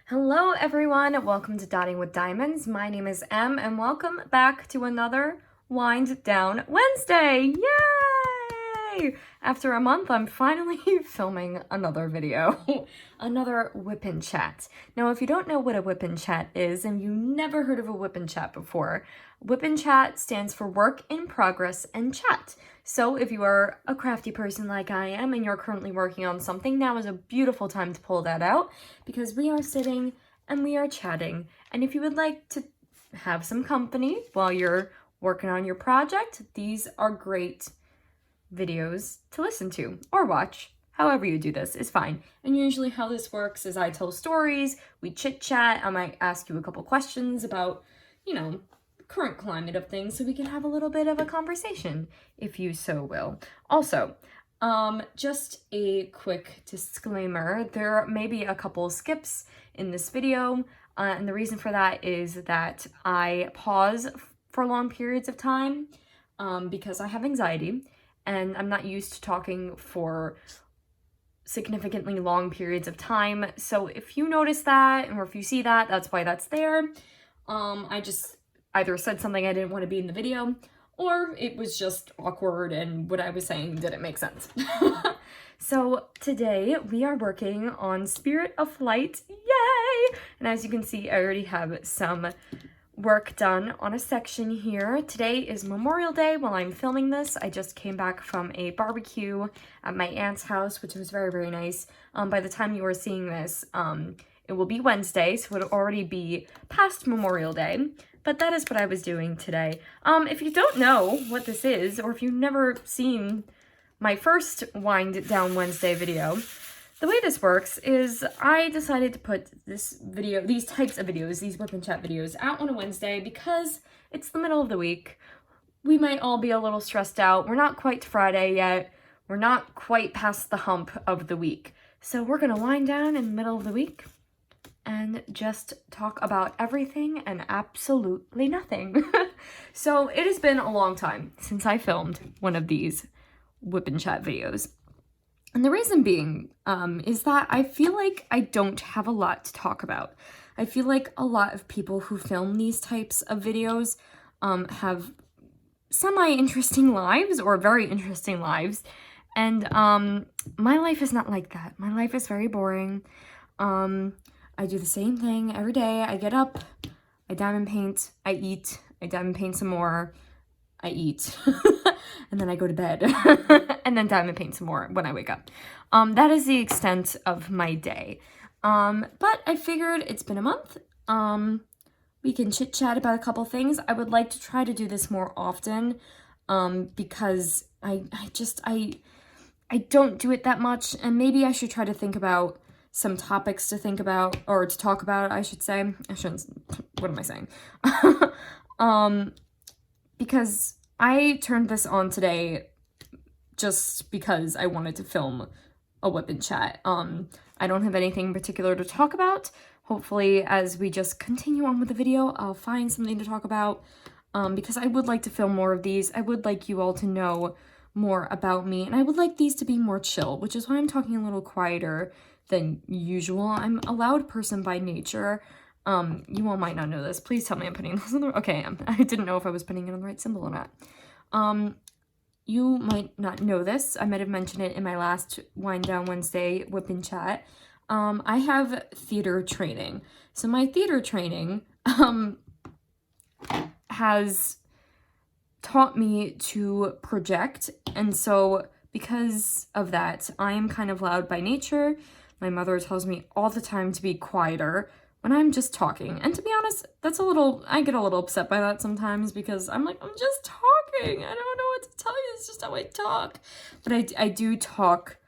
Hello everyone, welcome to Dotting with Diamonds. My name is Em and welcome back to another Wind Down Wednesday. Yay! After a month, I'm finally filming another video, another WIP Chat. Now, if you don't know what a WIP Chat is and you've never heard of a WIP Chat before, WIP Chat stands for Work in Progress and Chat. So if you are a crafty person like I am and you're currently working on something, now is a beautiful time to pull that out because we are sitting and we are chatting. And if you would like to have some company while you're working on your project, these are great videos to listen to or watch. However you do this is fine. And usually how this works is I tell stories, we chit chat, I might ask you a couple questions about, current climate of things so we can have a little bit of a conversation, if you so will. Also, just a quick disclaimer, there may be a couple skips in this video, and the reason for that is that I pause for long periods of time because I have anxiety and I'm not used to talking for significantly long periods of time. So if you notice that or if you see that, that's why that's there. I just either said something I didn't want to be in the video, or it was just awkward and what I was saying didn't make sense. So today we are working on Spirit of Flight, yay! And as you can see, I already have some work done on a section here. Today is Memorial Day while I'm filming this. I just came back from a barbecue at my aunt's house, which was very, very nice. By the time you are seeing this, it will be Wednesday, so it'll already be past Memorial Day. But that is what I was doing today. If you don't know what this is, or if you've never seen my first Wind Down Wednesday video, the way this works is I decided to put these types of videos, these WIP Chat videos, out on a Wednesday because it's the middle of the week. We might all be a little stressed out. We're not quite to Friday yet. We're not quite past the hump of the week. So we're gonna wind down in the middle of the week and just talk about everything and absolutely nothing. So it has been a long time since I filmed one of these WIP Chat videos. And the reason being is that I feel like I don't have a lot to talk about. I feel like a lot of people who film these types of videos have semi-interesting lives or very interesting lives. And my life is not like that. My life is very boring. I do the same thing every day. I get up, I diamond paint, I eat, I diamond paint some more, I eat, and then I go to bed, and then diamond paint some more when I wake up. That is the extent of my day. But I figured it's been a month. We can chit chat about a couple things. I would like to try to do this more often, because I don't do it that much, and maybe I should try to think about some topics to think about, or to talk about, I should say. I shouldn't, what am I saying? Because I turned this on today just because I wanted to film a WIP Chat. I don't have anything in particular to talk about. Hopefully, as we just continue on with the video, I'll find something to talk about, because I would like to film more of these. I would like you all to know more about me, and I would like these to be more chill, which is why I'm talking a little quieter than usual. I'm a loud person by nature. You all might not know this. Please tell me I'm putting this on the... Okay, I didn't know if I was putting it on the right symbol or not. You might not know this. I might have mentioned it in my last Wind Down Wednesday WIP Chat. I have theater training. So my theater training has taught me to project, and so because of that, I am kind of loud by nature. My mother tells me all the time to be quieter when I'm just talking. And to be honest, I get a little upset by that sometimes because I'm like, I'm just talking. I don't know what to tell you. It's just how I talk. But I do talk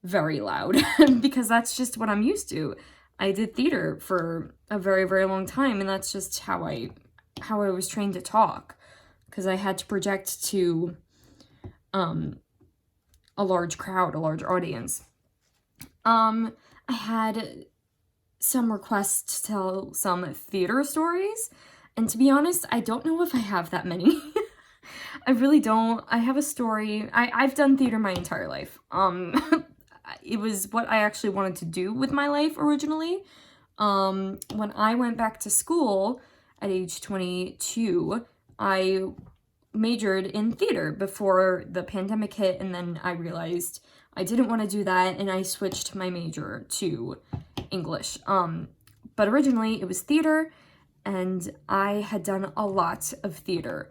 very loud because that's just what I'm used to. I did theater for a very, very long time, and that's just how I was trained to talk, because I had to project to a large crowd, a large audience. I had some requests to tell some theater stories, and to be honest, I don't know if I have that many. I really don't. I have a story. I've done theater my entire life. It was what I actually wanted to do with my life originally. When I went back to school at age 22, I majored in theater before the pandemic hit, and then I realized I didn't want to do that, and I switched my major to English. But originally it was theater, and I had done a lot of theater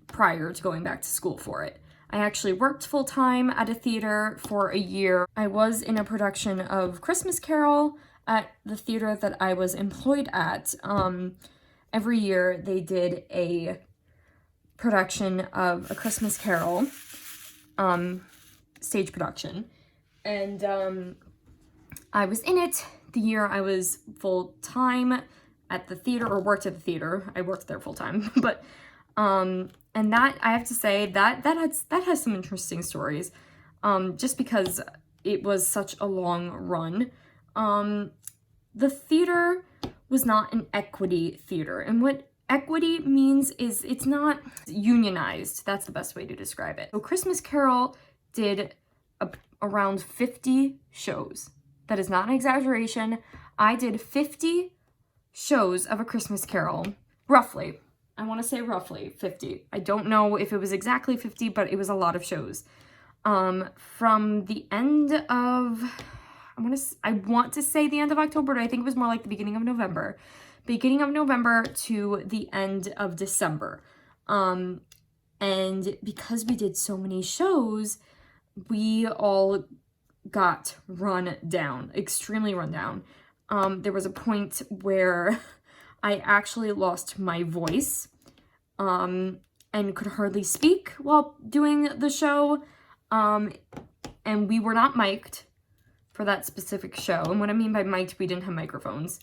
prior to going back to school for it. I actually worked full-time at a theater for a year. I was in a production of Christmas Carol at the theater that I was employed at. Every year they did a production of A Christmas Carol, stage production, and I was in it the year I was full-time at the theater, or worked at the theater. I worked there full-time, but and that, I have to say, that has some interesting stories, just because it was such a long run. The theater was not an equity theater, and what equity means is it's not unionized. That's the best way to describe it. So Christmas Carol did around 50 shows. That is not an exaggeration. I did 50 shows of A Christmas Carol, roughly. I want to say roughly 50. I don't know if it was exactly 50, but it was a lot of shows. From the end of, I want to say the end of October, but I think it was more like the beginning of November. Beginning of November to the end of December. And because we did so many shows, we all got run down, extremely run down. There was a point where I actually lost my voice, and could hardly speak while doing the show, and we were not mic'd for that specific show. And what I mean by mic'd, we didn't have microphones.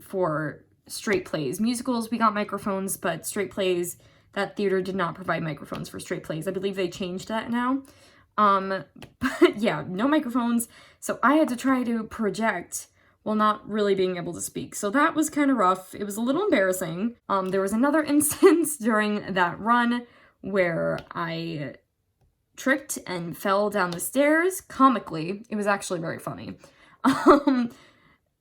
For straight plays. Musicals, we got microphones, but straight plays, that theater did not provide microphones for straight plays. I believe they changed that now. But yeah, no microphones, so I had to try to project while not really being able to speak. So that was kind of rough. It was a little embarrassing. There was another instance during that run where I tripped and fell down the stairs, comically. It was actually very funny.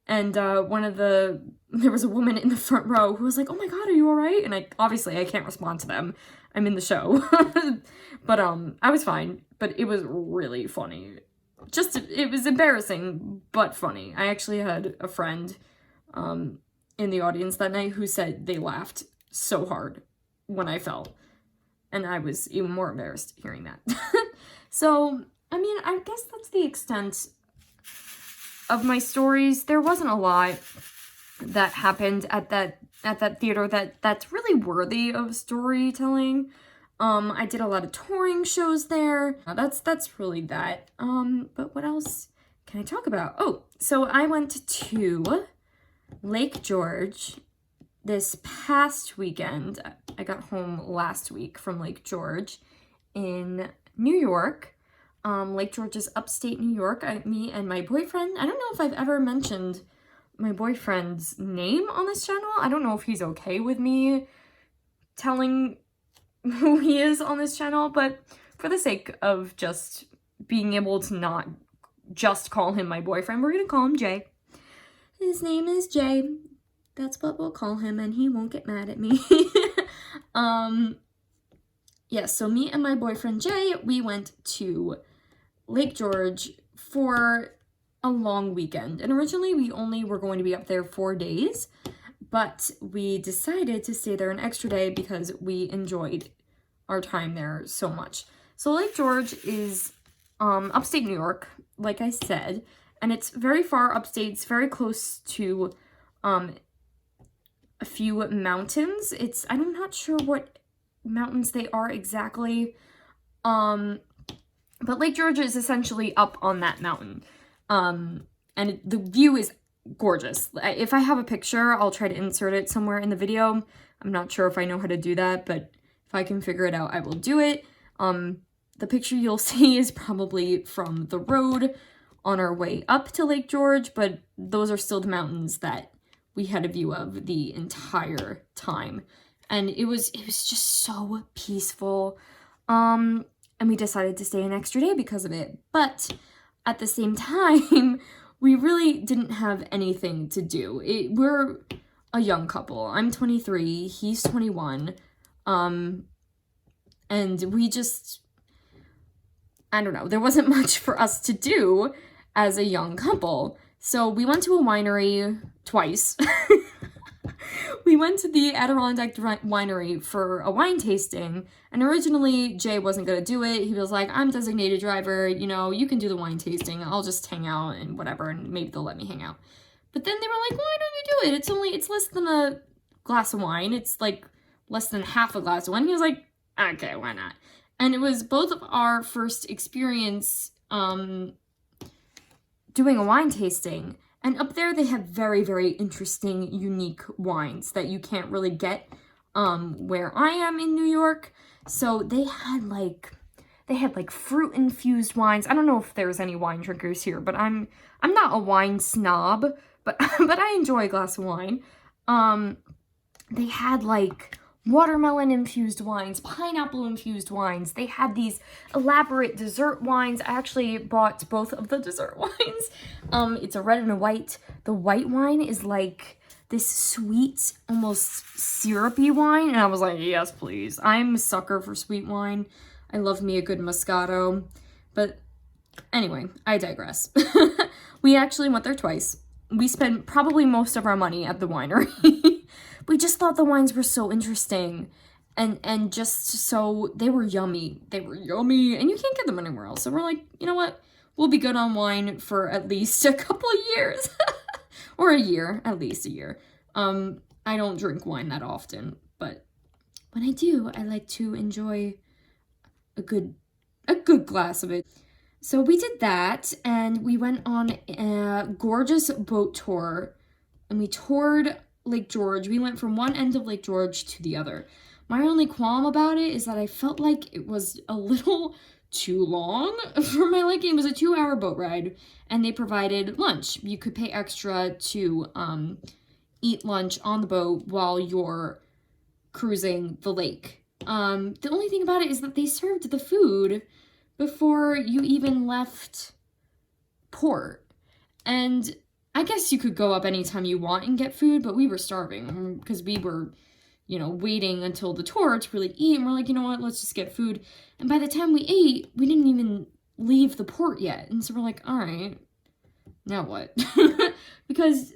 And there was a woman in the front row who was like, "Oh my God, are you all right?" And obviously I can't respond to them. I'm in the show. But I was fine, but it was really funny. It was embarrassing, but funny. I actually had a friend in the audience that night who said they laughed so hard when I fell. And I was even more embarrassed hearing that. So, I mean, I guess that's the extent of my stories. There wasn't a lot that happened at that theater that's really worthy of storytelling. I did a lot of touring shows there. That's really that. But what else can I talk about? Oh, so I went to Lake George this past weekend. I got home last week from Lake George in New York. Lake George is upstate New York. Me and my boyfriend, I don't know if I've ever mentioned my boyfriend's name on this channel. I don't know if he's okay with me telling who he is on this channel, but for the sake of just being able to not just call him my boyfriend, we're gonna call him Jay. His name is Jay. That's what we'll call him, and he won't get mad at me. Yeah, so me and my boyfriend Jay, we went to Lake George for a long weekend. And originally we only were going to be up there 4 days, but we decided to stay there an extra day because we enjoyed our time there so much. So Lake George is upstate New York, like I said, and it's very far upstate. It's very close to a few mountains. I'm not sure what mountains they are exactly, but Lake George is essentially up on that mountain, and the view is gorgeous. If I have a picture, I'll try to insert it somewhere in the video. I'm not sure if I know how to do that, but if I can figure it out, I will do it. The picture you'll see is probably from the road on our way up to Lake George, but those are still the mountains that we had a view of the entire time. And it was just so peaceful. And we decided to stay an extra day because of it. But at the same time, we really didn't have anything to do. We're a young couple. I'm 23, he's 21, and we just, I don't know, there wasn't much for us to do as a young couple. So we went to a winery twice. We went to the Adirondack Winery for a wine tasting, and originally Jay wasn't going to do it. He was like, I'm designated driver, you know, you can do the wine tasting, I'll just hang out and whatever, and maybe they'll let me hang out. But then they were like, why don't you do it? It's less than a glass of wine. It's like less than half a glass of wine. He was like, okay, why not? And it was both of our first experience doing a wine tasting. And up there, they have very, very interesting, unique wines that you can't really get where I am in New York. So they had like fruit-infused wines. I don't know if there's any wine drinkers here, but I'm not a wine snob, but I enjoy a glass of wine. They had like watermelon-infused wines, pineapple-infused wines. They had these elaborate dessert wines. I actually bought both of the dessert wines. It's a red and a white. The white wine is like this sweet, almost syrupy wine. And I was like, yes, please. I'm a sucker for sweet wine. I love me a good Moscato. But anyway, I digress. We actually went there twice. We spent probably most of our money at the winery. We just thought the wines were so interesting and just so, they were yummy. They were yummy, and you can't get them anywhere else. So we're like, you know what? We'll be good on wine for at least a couple of years. Or a year, at least a year. I don't drink wine that often, but when I do, I like to enjoy a good glass of it. So we did that, and we went on a gorgeous boat tour, and we toured Lake George. We went from one end of Lake George to the other. My only qualm about it is that I felt like it was a little too long for my liking. It was a 2-hour boat ride, and they provided lunch. You could pay extra to eat lunch on the boat while you're cruising the lake. The only thing about it is that they served the food before you even left port. And I guess you could go up anytime you want and get food, but we were starving because we were, you know, waiting until the tour to really eat. And we're like, you know what, let's just get food. And by the time we ate, we didn't even leave the port yet. And so we're like, all right, now what? Because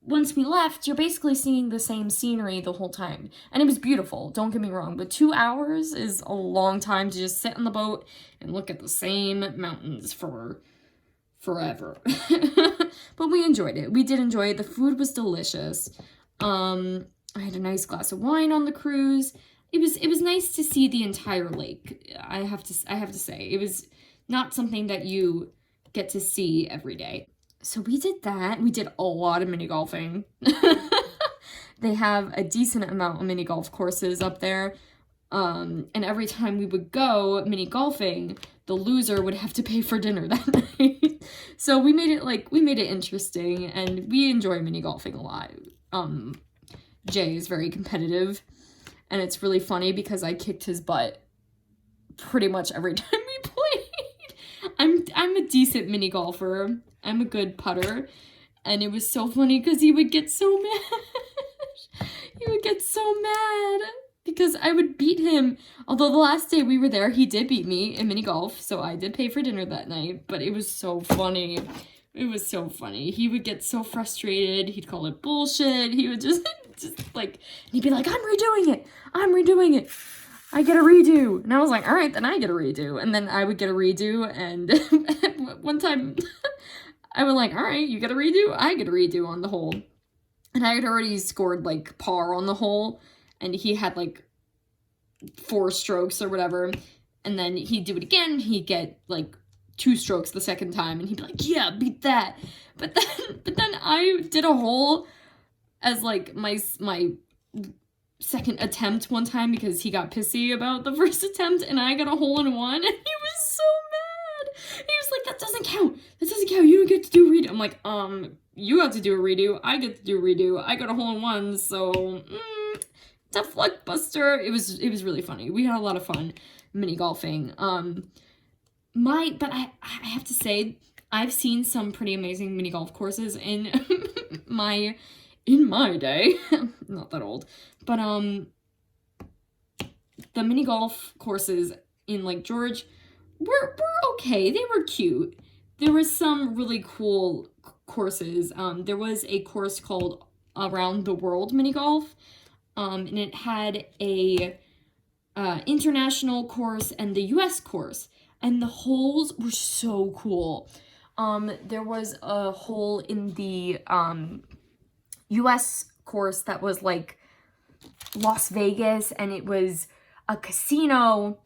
once we left, you're basically seeing the same scenery the whole time. And it was beautiful, don't get me wrong, but 2 hours is a long time to just sit on the boat and look at the same mountains for forever. But we enjoyed it. We did enjoy it. The food was delicious. I had a nice glass of wine on the cruise. It was nice to see the entire lake. I have to say, it was not something that you get to see every day. So we did that. We did a lot of mini golfing. They have a decent amount of mini golf courses up there. And every time we would go mini golfing, the loser would have to pay for dinner that night. So we made it interesting, and we enjoy mini golfing a lot. Jay is very competitive, and it's really funny because I kicked his butt pretty much every time we played. I'm a decent mini golfer. I'm a good putter, and it was so funny because he would get so mad. He would get so mad because I would beat him. Although the last day we were there, he did beat me in mini golf, so I did pay for dinner that night, but it was so funny. It was so funny. He would get so frustrated. He'd call it bullshit. He would just like, he'd be like, I'm redoing it. I get a redo. And I was like, all right, then I get a redo. And then I would get a redo. And one time I was like, all right, you get a redo. I get a redo on the hole. And I had already scored like par on the hole. And he had like 4 strokes or whatever. And then he'd do it again. He'd get like 2 strokes the second time. And he'd be like, yeah, beat that. But then I did a hole as like my second attempt one time because he got pissy about the first attempt, and I got a hole in one, and he was so mad. He was like, that doesn't count. You don't get to do a redo. I'm like, you got to do a redo. I get to do a redo. I got a hole in one, so tough luck, Buster. It was really funny. We had a lot of fun mini golfing. But I have to say, I've seen some pretty amazing mini golf courses in my day. Not that old. But the mini golf courses in Lake George were okay. They were cute. There was some really cool courses. There was a course called Around the World Mini Golf, and it had a international course and the US course, and the holes were so cool. There was a hole in the US course that was like Las Vegas, and it was a casino,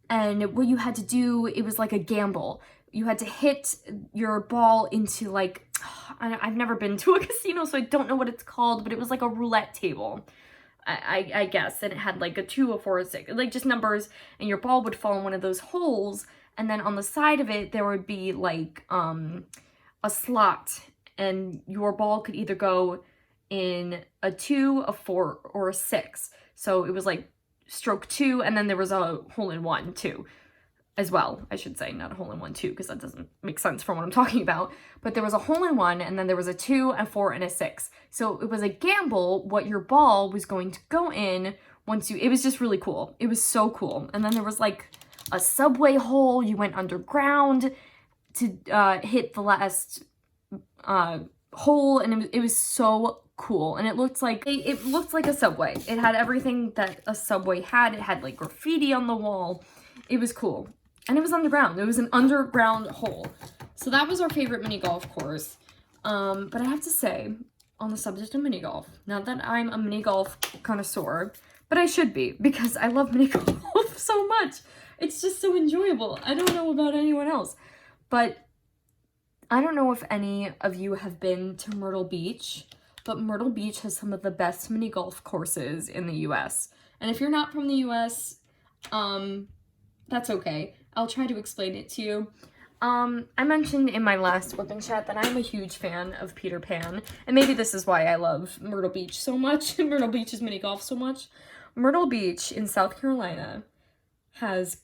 and what you had to do, it was like a gamble. You had to hit your ball into like, I've never been to a casino, so I don't know what it's called, but it was like a roulette table, I guess, and it had like a 2, a 4, a 6, like just numbers, and your ball would fall in one of those holes, and then on the side of it, there would be like a slot, and your ball could either go in a 2, a 4, or a 6. So it was like stroke 2, and then there was a hole-in-one too, as well, I should say, not a hole-in-one 2, because that doesn't make sense from what I'm talking about. But there was a hole-in-one, and then there was a 2, a 4, and a 6. So it was a gamble what your ball was going to go in once you, it was just really cool. It was so cool. And then there was like a subway hole. You went underground to hit the last hole, and it was so cool. And it looked like a subway. It had everything that a subway had. It had like graffiti on the wall. It was cool. And it was underground. It was an underground hole. So that was our favorite mini golf course. But I have to say, on the subject of mini golf, not that I'm a mini golf connoisseur, but I should be, because I love mini golf so much. It's just so enjoyable. I don't know about anyone else, but I don't know if any of you have been to Myrtle Beach, but Myrtle Beach has some of the best mini golf courses in the US. And if you're not from the US, that's okay. I'll try to explain it to you. I mentioned in my last WIP Chat that I'm a huge fan of Peter Pan, and maybe this is why I love Myrtle Beach so much, Myrtle Beach's mini golf so much. Myrtle Beach in South Carolina has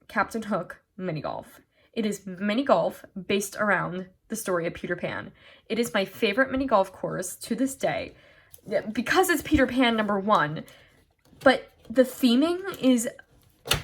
Captain Hook mini golf. It is mini golf based around the story of Peter Pan. It is my favorite mini golf course to this day, because it's Peter Pan #1, but the theming is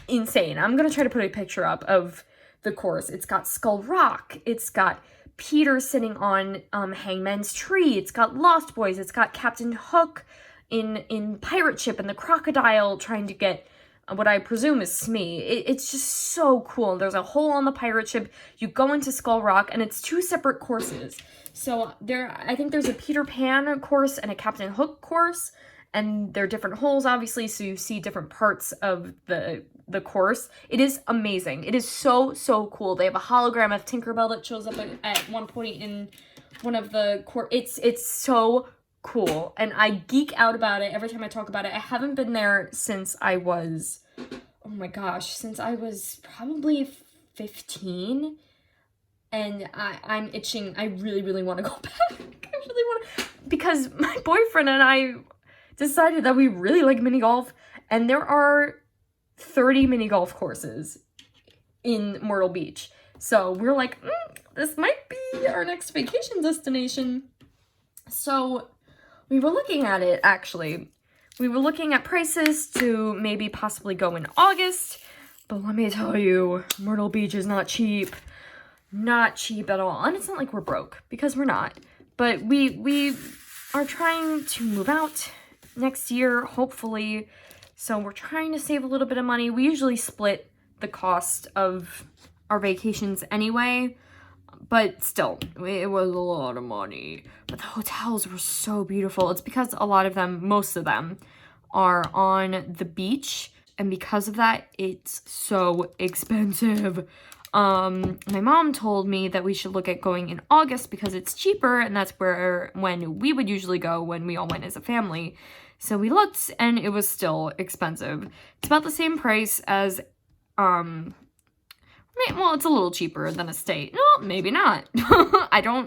insane. I'm gonna try to put a picture up of the course. It's got Skull Rock, it's got Peter sitting on Hangman's Tree, it's got Lost Boys, it's got Captain Hook in pirate ship and the crocodile trying to get what I presume is Smee. It's just so cool. There's a hole on the pirate ship, you go into Skull Rock, and it's 2 separate courses. So I think there's a Peter Pan course and a Captain Hook course, and they're different holes, obviously, so you see different parts of the course. It is amazing. It is so, so cool. They have a hologram of Tinkerbell that shows up at one point in one of the course. It's so cool, and I geek out about it every time I talk about it. I haven't been there since I was, oh my gosh, since I was probably 15, and I'm itching. I really, really want to go back. I really want to, because my boyfriend and I decided that we really like mini golf, and there are 30 mini golf courses in Myrtle Beach. So we're like, this might be our next vacation destination. So we were looking at it, actually. We were looking at prices to maybe possibly go in August, but let me tell you, Myrtle Beach is not cheap. Not cheap at all. And it's not like we're broke, because we're not. But we are trying to move out next year, hopefully. So we're trying to save a little bit of money. We usually split the cost of our vacations anyway, but still, it was a lot of money. But the hotels were so beautiful. It's because a lot of them, most of them, are on the beach, and because of that, it's so expensive. My mom told me that we should look at going in August because it's cheaper, and that's when we would usually go when we all went as a family. So we looked, and it was still expensive. It's about the same price as, well, it's a little cheaper than a stay. No, maybe not. I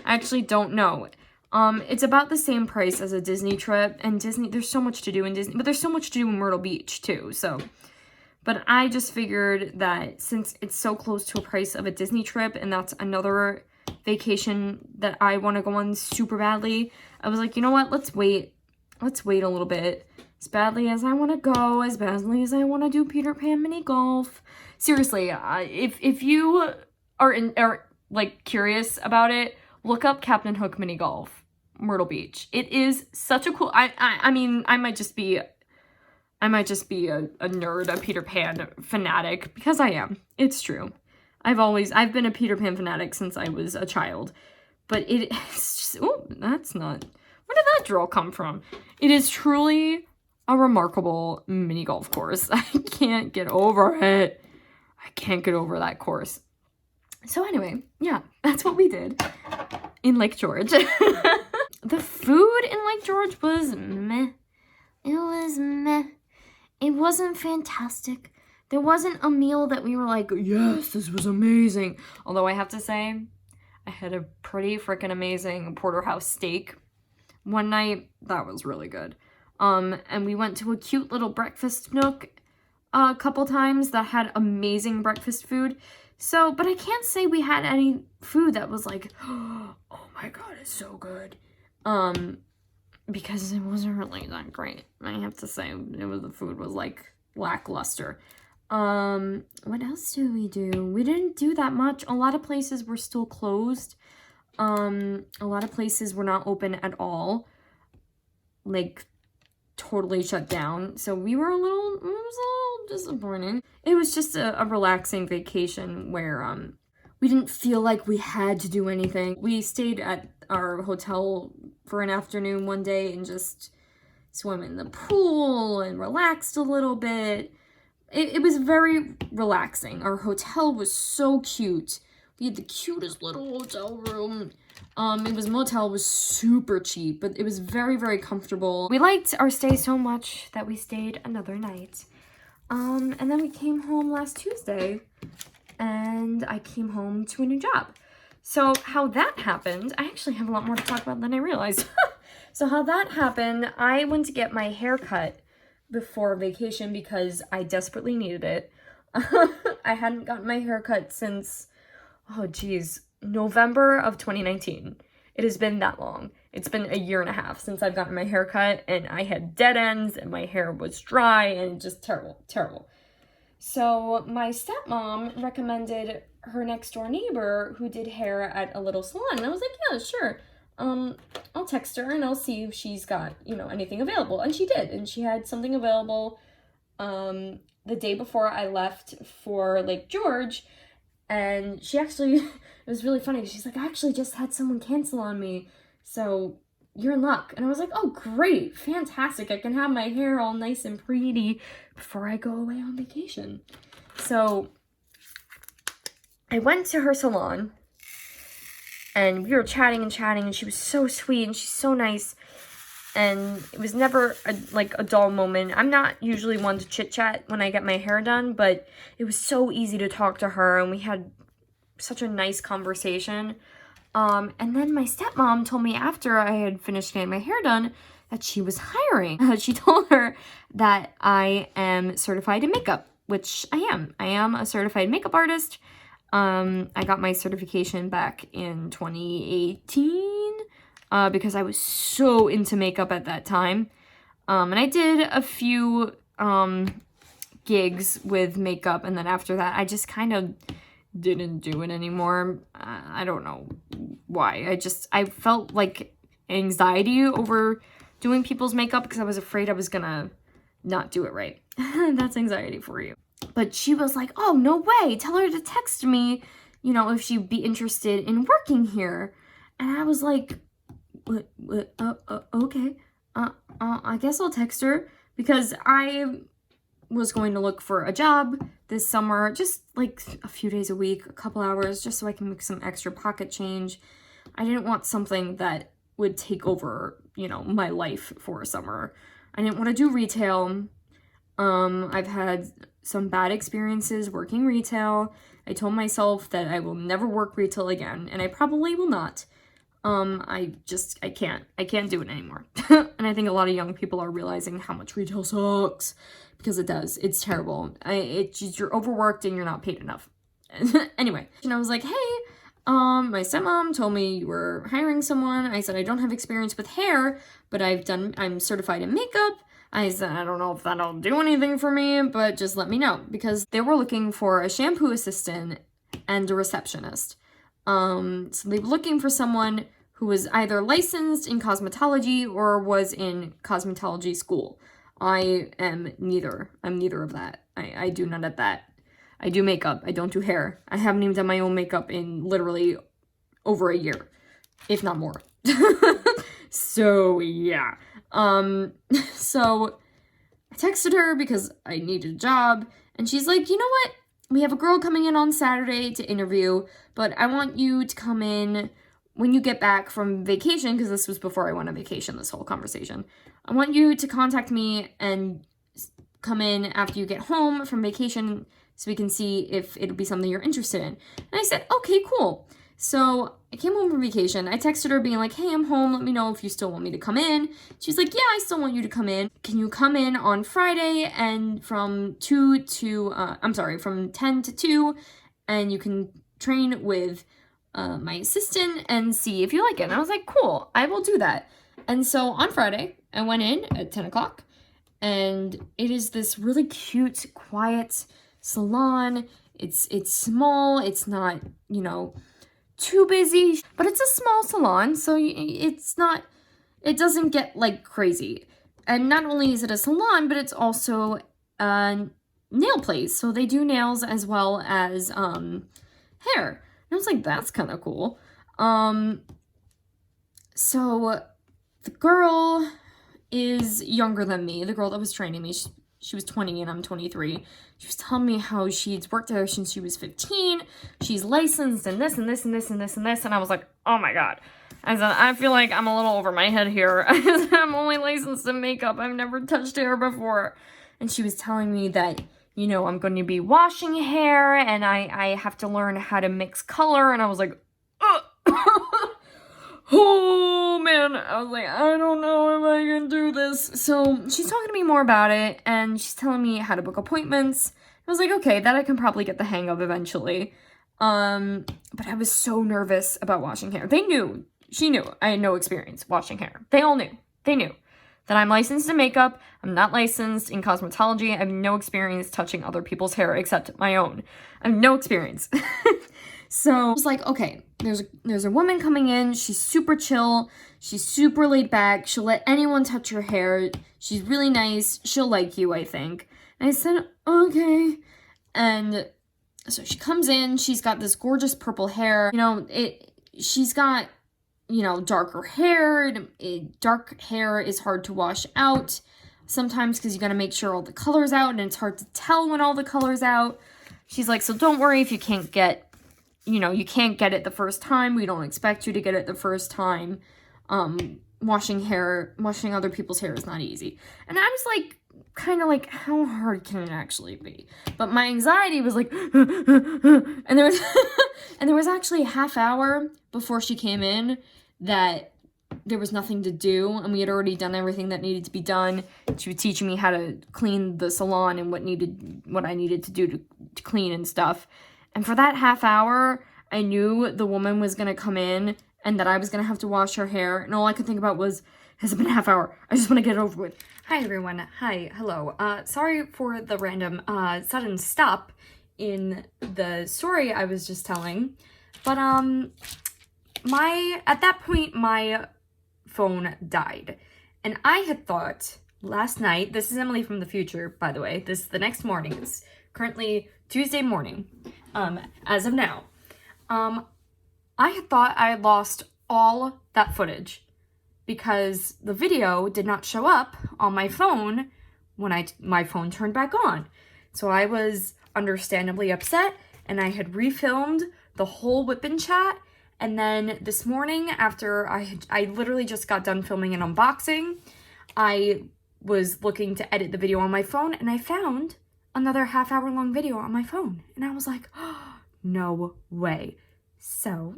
actually don't know. It's about the same price as a Disney trip, and there's so much to do in Disney, but there's so much to do in Myrtle Beach too, so. But I just figured that since it's so close to a price of a Disney trip, and that's another vacation that I want to go on super badly. I was like, you know what? Let's wait. Let's wait a little bit. As badly as I want to go, as badly as I want to do Peter Pan mini golf. Seriously, if you are like curious about it, look up Captain Hook mini golf, Myrtle Beach. It is such a cool. I mean, I might just be a nerd, a Peter Pan fanatic, because I am. It's true. I've been a Peter Pan fanatic since I was a child. But it's just, oh, that's not, where did that drill come from? It is truly a remarkable mini golf course. I can't get over it. I can't get over that course. So anyway, yeah, that's what we did in Lake George. The food in Lake George was meh. It was meh. It wasn't fantastic. There wasn't a meal that we were like, yes, this was amazing. Although I have to say, I had a pretty freaking amazing porterhouse steak one night. That was really good. And we went to a cute little breakfast nook a couple times that had amazing breakfast food. So, but I can't say we had any food that was like, oh my god, it's so good. Because it wasn't really that great. I have to say, the food was like lackluster. What else did we do? We didn't do that much. A lot of places were still closed. A lot of places were not open at all. Like, totally shut down. So it was a little disappointing. It was just a relaxing vacation where, we didn't feel like we had to do anything. We stayed at our hotel for an afternoon one day and just swam in the pool and relaxed a little bit. It was very relaxing. Our hotel was so cute. We had the cutest little hotel room. Motel was super cheap, but it was very, very comfortable. We liked our stay so much that we stayed another night. And then we came home last Tuesday, and I came home to a new job. So how that happened, I actually have a lot more to talk about than I realized. So how that happened, I went to get my hair cut before vacation because I desperately needed it. I hadn't gotten my hair cut since, oh geez, November of 2019. It has been that long. It's been a year and a half since I've gotten my hair cut, and I had dead ends and my hair was dry and just terrible, terrible. So my stepmom recommended her next door neighbor who did hair at a little salon. And I was like, yeah, sure. I'll text her and I'll see if she's got, anything available. And she did. And she had something available the day before I left for Lake George. And she actually, it was really funny. She's like, I actually just had someone cancel on me. So you're in luck. And I was like, oh, great. Fantastic. I can have my hair all nice and pretty before I go away on vacation. So I went to her salon and we were chatting and she was so sweet and she's so nice. And it was never a dull moment. I'm not usually one to chit chat when I get my hair done, but it was so easy to talk to her and we had such a nice conversation. And then my stepmom told me after I had finished getting my hair done that she was hiring. She told her that I am certified in makeup, which I am. I am a certified makeup artist. I got my certification back in 2018 because I was so into makeup at that time. And I did a few gigs with makeup, and then after that, I just kind of didn't do it anymore. I don't know why. I felt like anxiety over doing people's makeup because I was afraid I was gonna not do it right. That's anxiety for you. But she was like, oh, no way. Tell her to text me, if she'd be interested in working here. And I was like, okay. I guess I'll text her because I was going to look for a job this summer, just like a few days a week, a couple hours, just so I can make some extra pocket change. I didn't want something that would take over, my life for a summer. I didn't want to do retail. I've had some bad experiences working retail. I told myself that I will never work retail again, and I probably will not. I can't do it anymore. And I think a lot of young people are realizing how much retail sucks, because it does. It's terrible. You're overworked and you're not paid enough. Anyway, and I was like, hey, My stepmom told me you were hiring someone. I said, I don't have experience with hair, but I'm certified in makeup. I said, I don't know if that'll do anything for me, but just let me know. Because they were looking for a shampoo assistant and a receptionist. So they were looking for someone who was either licensed in cosmetology or was in cosmetology school. I am neither. I'm neither of that. I do none of that. I do makeup. I don't do hair. I haven't even done my own makeup in literally over a year, if not more. So, yeah. So I texted her because I needed a job, and she's like, you know what? We have a girl coming in on Saturday to interview, but I want you to come in when you get back from vacation, because this was before I went on vacation, this whole conversation. I want you to contact me and come in after you get home from vacation so we can see if it'll be something you're interested in. And I said, okay, cool. So I came home from vacation. I texted her being like, hey, I'm home. Let me know if you still want me to come in. She's like, yeah, I still want you to come in. Can you come in on Friday and from 10 to 2, and you can train with my assistant and see if you like it. And I was like, cool, I will do that. And so on Friday, I went in at 10 o'clock, and it is this really cute, quiet salon. It's small. It's not, too busy, but it's a small salon, so it doesn't get like crazy. And not only is it a salon, but it's also a nail place, so they do nails as well as hair. And I was like, that's kind of cool. So the girl is younger than me. The girl that was training me, she was 20 and I'm 23. She was telling me how she's worked there since she was 15. She's licensed and this and this and this and this and this. And I was like, oh my God. I said, I feel like I'm a little over my head here. I'm only licensed in makeup. I've never touched hair before. And she was telling me that, I'm going to be washing hair and I have to learn how to mix color. And I was like, oh man, I was like, I don't know if I can do this. So she's talking to me more about it, and she's telling me how to book appointments. I was like, okay, that I can probably get the hang of eventually. But I was so nervous about washing hair. She knew I had no experience washing hair. They all knew. They knew that I'm licensed in makeup. I'm not licensed in cosmetology. I have no experience touching other people's hair except my own. I have no experience. So I was like, okay, there's a woman coming in. She's super chill. She's super laid back. She'll let anyone touch her hair. She's really nice. She'll like you, I think. And I said, okay. And so she comes in. She's got this gorgeous purple hair. She's got, darker hair. Dark hair is hard to wash out sometimes because you got to make sure all the color's out, and it's hard to tell when all the color's out. She's like, so don't worry if you can't get you can't get it the first time. We don't expect you to get it the first time. Washing other people's hair is not easy. And I was like, kind of like, how hard can it actually be? But my anxiety was like, and there was actually a half hour before she came in that there was nothing to do, and we had already done everything that needed to be done. She was teaching me how to clean the salon and what I needed to do to clean and stuff. And for that half hour, I knew the woman was going to come in and that I was going to have to wash her hair. And all I could think about was, has it been a half hour? I just want to get it over with. Hi, everyone. Hi. Hello. Sorry for the random sudden stop in the story I was just telling. But at that point, my phone died. And I had thought last night, this is Emily from the future, by the way. This is the next morning. It's currently Tuesday morning. As of now, I had thought I had lost all that footage because the video did not show up on my phone when my phone turned back on. So I was understandably upset, and I had refilmed the whole WIP Chat. And then this morning, after I literally just got done filming an unboxing, I was looking to edit the video on my phone, and I found another half-hour long video on my phone. And I was like, oh, no way. So,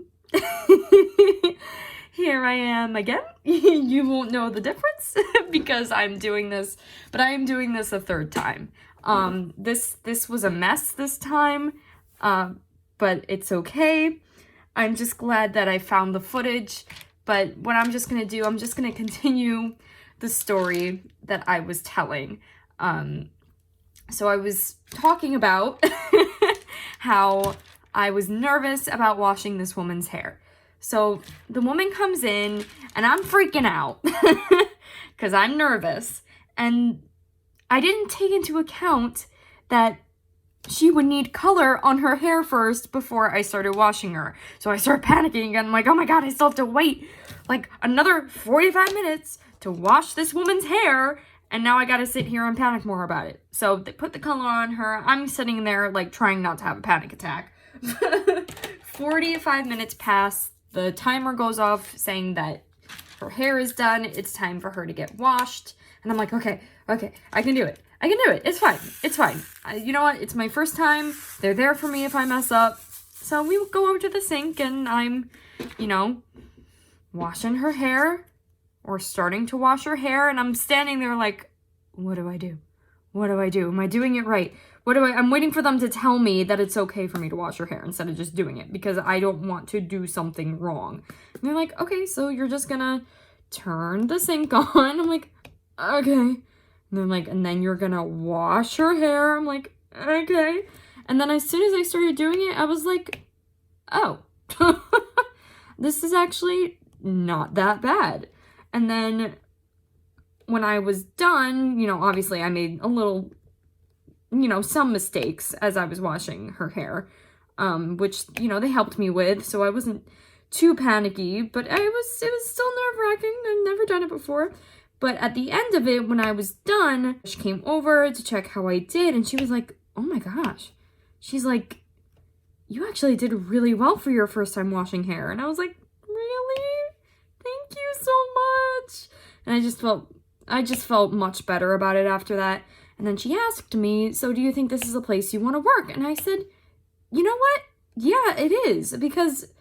here I am again. You won't know the difference because I'm doing this, but I am doing this a third time. This was a mess this time, but it's okay. I'm just glad that I found the footage. But what I'm just gonna do, I'm just gonna continue the story that I was telling. So I was talking about how I was nervous about washing this woman's hair. So the woman comes in and I'm freaking out because I'm nervous. And I didn't take into account that she would need color on her hair first before I started washing her. So I started panicking and I'm like, oh my God, I still have to wait like another 45 minutes to wash this woman's hair. And now I gotta sit here and panic more about it. So they put the color on her. I'm sitting there like trying not to have a panic attack. 45 minutes pass. The timer goes off saying that her hair is done. It's time for her to get washed. And I'm like, okay, I can do it. I can do it. It's fine. It's fine. You know what? It's my first time. They're there for me if I mess up. So we go over to the sink and I'm, you know, washing her hair or starting to wash her hair. And I'm standing there like, what do I do? What do I do? Am I doing it right? I'm waiting for them to tell me that it's okay for me to wash her hair instead of just doing it because I don't want to do something wrong. And they're like, okay, so you're just gonna turn the sink on. I'm like, okay. And they're like, and then you're gonna wash her hair. I'm like, okay. And then as soon as I started doing it, I was like, oh, this is actually not that bad. And then when I was done, you know, obviously I made a little, you know, some mistakes as I was washing her hair, which, you know, they helped me with, so I wasn't too panicky, but it was still nerve-wracking. I've never done it before. But at the end of it, when I was done, she came over to check how I did, and she was like, oh my gosh. She's like, you actually did really well for your first time washing hair. And I was like, really? Thank you so much. And I just felt much better about it after that. And then she asked me, so do you think this is a place you want to work? And I said, you know what? Yeah, it is. Because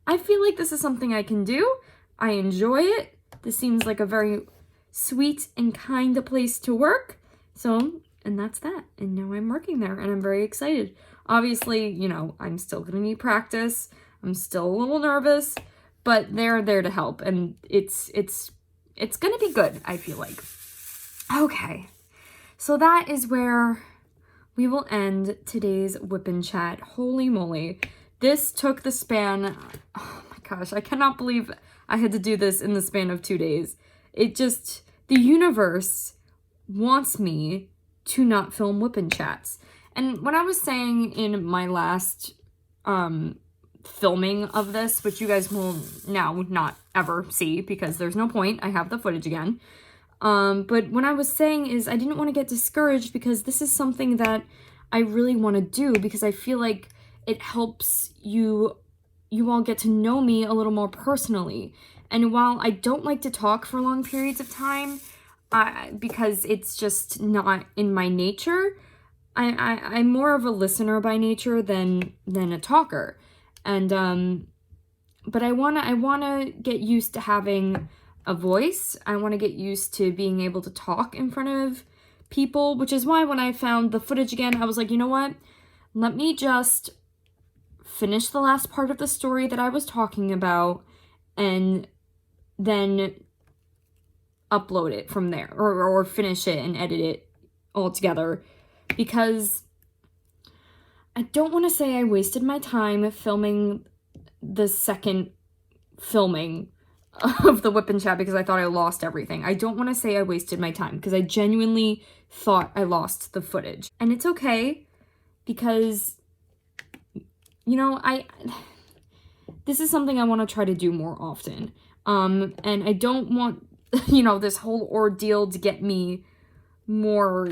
I feel like this is something I can do. I enjoy it. This seems like a very sweet and kind place to work. So, and that's that. And now I'm working there and I'm very excited. Obviously, you know, I'm still going to need practice. I'm still a little nervous, but they're there to help. And it's going to be good, I feel like. Okay. So that is where we will end today's WIP Chat. Holy moly. This took the span, oh my gosh, I cannot believe I had to do this in the span of 2 days. The universe wants me to not film WIP Chats. And when I was saying in my last filming of this, which you guys will now not ever see because there's no point, I have the footage again. But what I was saying is I didn't want to get discouraged because this is something that I really want to do because I feel like it helps you all get to know me a little more personally. And while I don't like to talk for long periods of time, because it's just not in my nature, I'm more of a listener by nature than a talker. And, but I wanna get used to having a voice. I want to get used to being able to talk in front of people, which is why when I found the footage again, I was like, you know what? Let me just finish the last part of the story that I was talking about and then upload it from there or finish it and edit it all together because I don't want to say I wasted my time filming the second filming of the WIP Chat because I thought I lost everything. I don't want to say I wasted my time because I genuinely thought I lost the footage. And it's okay because, you know, this is something I want to try to do more often. And I don't want, you know, this whole ordeal to get me more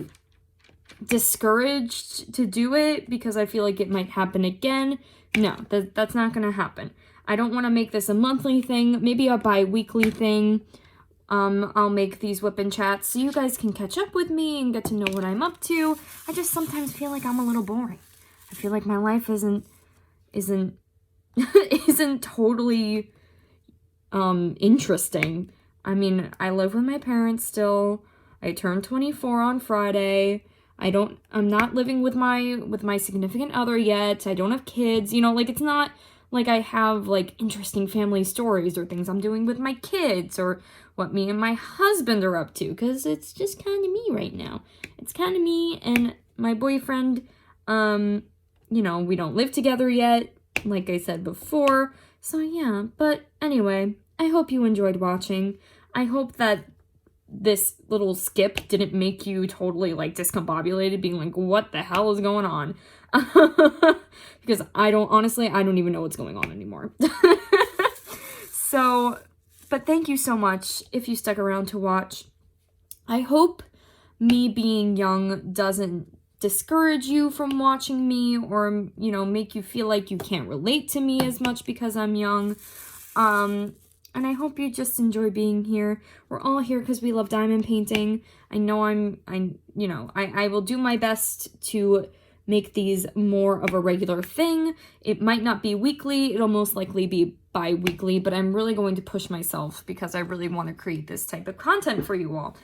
discouraged to do it because I feel like it might happen again. No, that's not going to happen. I don't want to make this a monthly thing, maybe a bi-weekly thing. I'll make these WIP Chats so you guys can catch up with me and get to know what I'm up to. I just sometimes feel like I'm a little boring. I feel like my life isn't totally interesting. I mean, I live with my parents still. I turned 24 on Friday. I'm not living with my significant other yet. I don't have kids. You know, like it's not like I have like interesting family stories or things I'm doing with my kids or what me and my husband are up to, because it's just kind of me right now. It's kind of me and my boyfriend. You know, we don't live together yet, like I said before. So yeah, but anyway, I hope you enjoyed watching. I hope that this little skip didn't make you totally like discombobulated, being like, what the hell is going on? Because I don't even know what's going on anymore. So, but thank you so much if you stuck around to watch. I hope me being young doesn't discourage you from watching me, or, you know, make you feel like you can't relate to me as much because I'm young. And I hope you just enjoy being here. We're all here because we love diamond painting. I know I will do my best to make these more of a regular thing. It might not be weekly. It'll most likely be bi-weekly, but I'm really going to push myself because I really want to create this type of content for you all.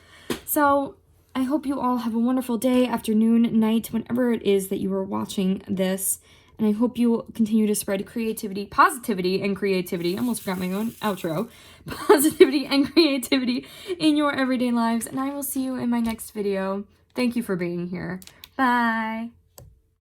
So I hope you all have a wonderful day, afternoon, night, whenever it is that you are watching this. And I hope you continue to spread creativity, positivity, and creativity. I almost forgot my own outro. Positivity and creativity in your everyday lives. And I will see you in my next video. Thank you for being here. Bye.